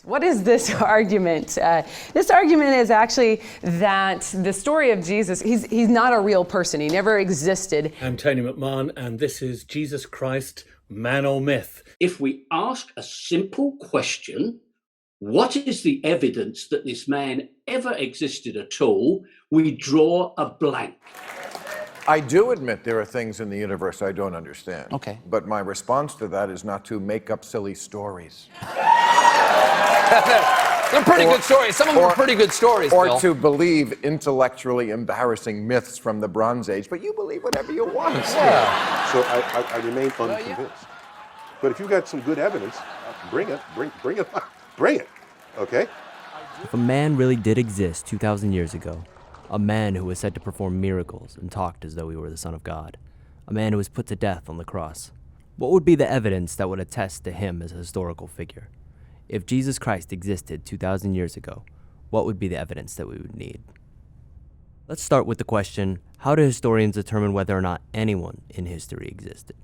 What is this argument? This argument is actually that the story of Jesus, he's not a real person. He never existed. I'm Tony McMahon, and this is Jesus Christ, Man or Myth. If we ask a simple question, what is the evidence that this man ever existed at all, we draw a blank. I do admit there are things in the universe I don't understand. Okay. But my response to that is not to make up silly stories. They're pretty good stories. Some of them are pretty good stories, Or Bill. to believe intellectually embarrassing myths from the Bronze Age, but you believe whatever you want. Yeah. So I remain unconvinced. But if you've got some good evidence, bring it, bring it, okay? If a man really did exist 2,000 years ago, a man who was said to perform miracles and talked as though he were the Son of God, a man who was put to death on the cross, what would be the evidence that would attest to him as a historical figure? If Jesus Christ existed 2,000 years ago, what would be the evidence that we would need? Let's start with the question, how do historians determine whether or not anyone in history existed?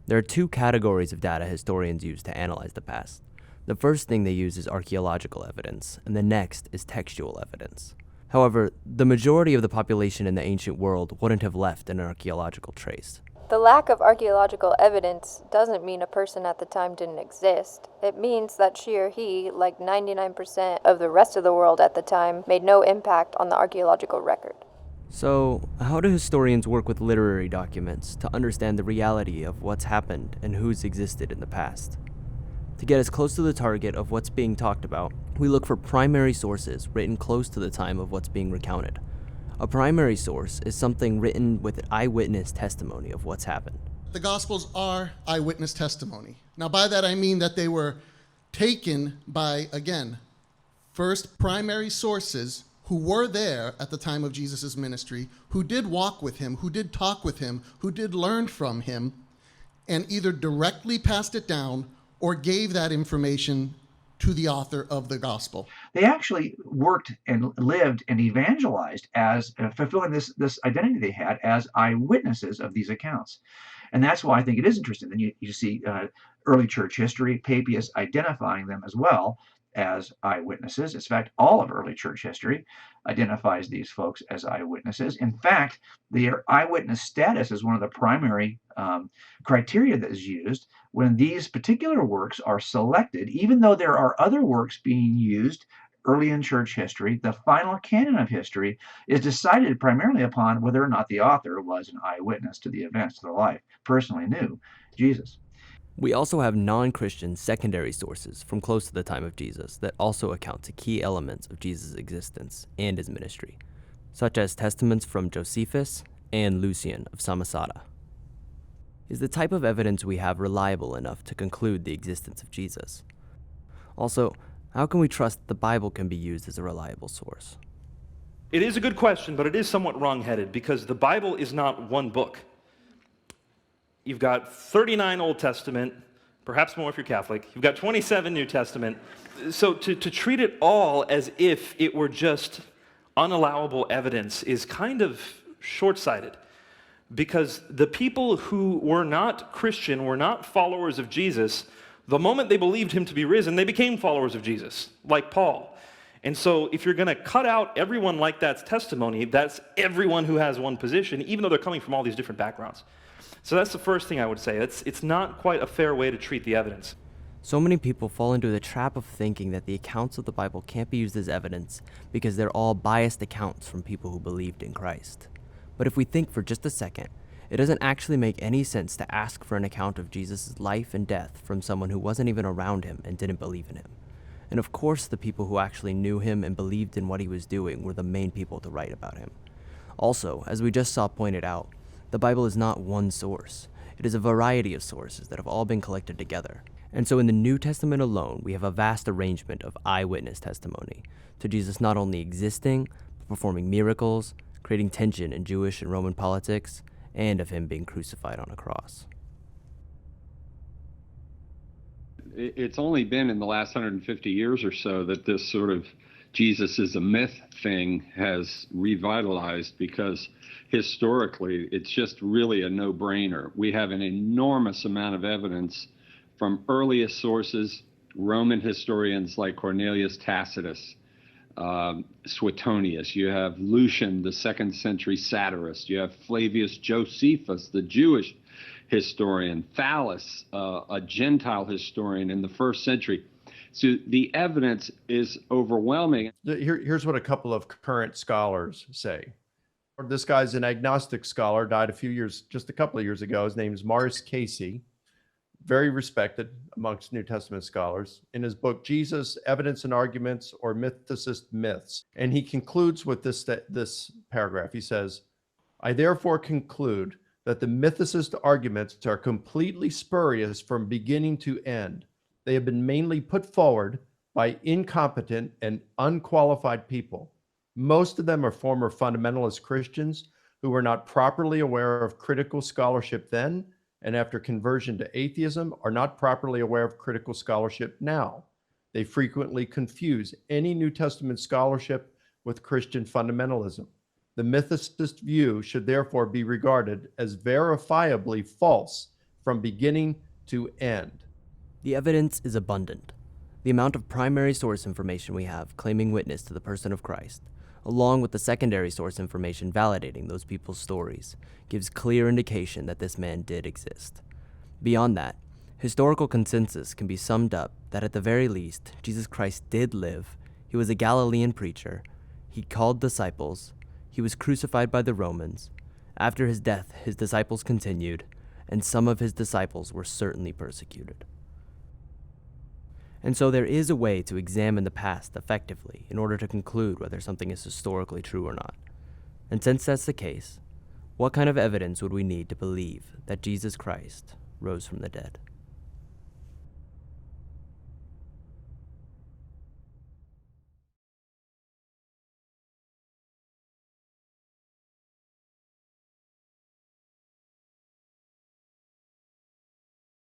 There are two categories of data historians use to analyze the past. The first thing they use is archaeological evidence, and the next is textual evidence. However, the majority of the population in the ancient world wouldn't have left an archaeological trace. The lack of archaeological evidence doesn't mean a person at the time didn't exist. It means that she or he, like 99% of the rest of the world at the time, made no impact on the archaeological record. So, how do historians work with literary documents to understand the reality of what's happened and who's existed in the past? To get as close to the target of what's being talked about, we look for primary sources written close to the time of what's being recounted. A primary source is something written with eyewitness testimony of what's happened. The Gospels are eyewitness testimony. Now, by that I mean that they were taken by, again, first primary sources who were there at the time of Jesus' ministry, who did walk with him, who did talk with him, who did learn from him, and either directly passed it down or gave that information to the author of the gospel. They actually worked and lived and evangelized as fulfilling this identity they had as eyewitnesses of these accounts. And that's why I think it is interesting that you see early church history, Papias identifying them as well as eyewitnesses. In fact, all of early church history identifies these folks as eyewitnesses. In fact, their eyewitness status is one of the primary criteria that is used when these particular works are selected. Even though there are other works being used early in church history, the final canon of history is decided primarily upon whether or not the author was an eyewitness to the events of their life, personally knew Jesus. We also have non-Christian secondary sources from close to the time of Jesus that also account to key elements of Jesus' existence and his ministry, such as testaments from Josephus and Lucian of Samosata. Is the type of evidence we have reliable enough to conclude the existence of Jesus? Also, how can we trust the Bible can be used as a reliable source? It is a good question, but it is somewhat wrong-headed because the Bible is not one book. You've got 39 Old Testament, perhaps more if you're Catholic. You've got 27 New Testament. So to treat it all as if it were just unallowable evidence is kind of short-sighted, because the people who were not Christian, were not followers of Jesus, the moment they believed him to be risen, they became followers of Jesus, like Paul. And so if you're going to cut out everyone like that's testimony, that's everyone who has one position, even though they're coming from all these different backgrounds. So that's the first thing I would say. It's not quite a fair way to treat the evidence. So many people fall into the trap of thinking that the accounts of the Bible can't be used as evidence because they're all biased accounts from people who believed in Christ. But if we think for just a second, it doesn't actually make any sense to ask for an account of Jesus' life and death from someone who wasn't even around him and didn't believe in him. And of course, the people who actually knew him and believed in what he was doing were the main people to write about him. Also, as we just saw pointed out, the Bible is not one source. It is a variety of sources that have all been collected together. And so in the New Testament alone, we have a vast arrangement of eyewitness testimony to Jesus not only existing, but performing miracles, creating tension in Jewish and Roman politics, and of him being crucified on a cross. It's only been in the last 150 years or so that this sort of Jesus is a myth thing has revitalized, because historically it's just really a no-brainer. We have an enormous amount of evidence from earliest sources Roman historians like Cornelius Tacitus, Suetonius. You have Lucian, the 2nd century satirist. You have Flavius Josephus, the Jewish historian. Thallus, a Gentile historian in the 1st century. So the evidence is overwhelming. Here's what a couple of current scholars say. This guy's an agnostic scholar, died just a couple of years ago. His name is Morris Casey, very respected amongst New Testament scholars, in his book, Jesus, Evidence and Arguments, or Mythicist Myths. And he concludes with this paragraph. He says, I therefore conclude that the mythicist arguments are completely spurious from beginning to end. They have been mainly put forward by incompetent and unqualified people. Most of them are former fundamentalist Christians who were not properly aware of critical scholarship then, and after conversion to atheism are not properly aware of critical scholarship now. They frequently confuse any New Testament scholarship with Christian fundamentalism. The mythicist view should therefore be regarded as verifiably false from beginning to end. The evidence is abundant. The amount of primary source information we have claiming witness to the person of Christ, along with the secondary source information validating those people's stories, gives clear indication that this man did exist. Beyond that, historical consensus can be summed up that at the very least, Jesus Christ did live, he was a Galilean preacher, he called disciples, he was crucified by the Romans. After his death, his disciples continued, and some of his disciples were certainly persecuted. And so there is a way to examine the past effectively in order to conclude whether something is historically true or not. And since that's the case, what kind of evidence would we need to believe that Jesus Christ rose from the dead?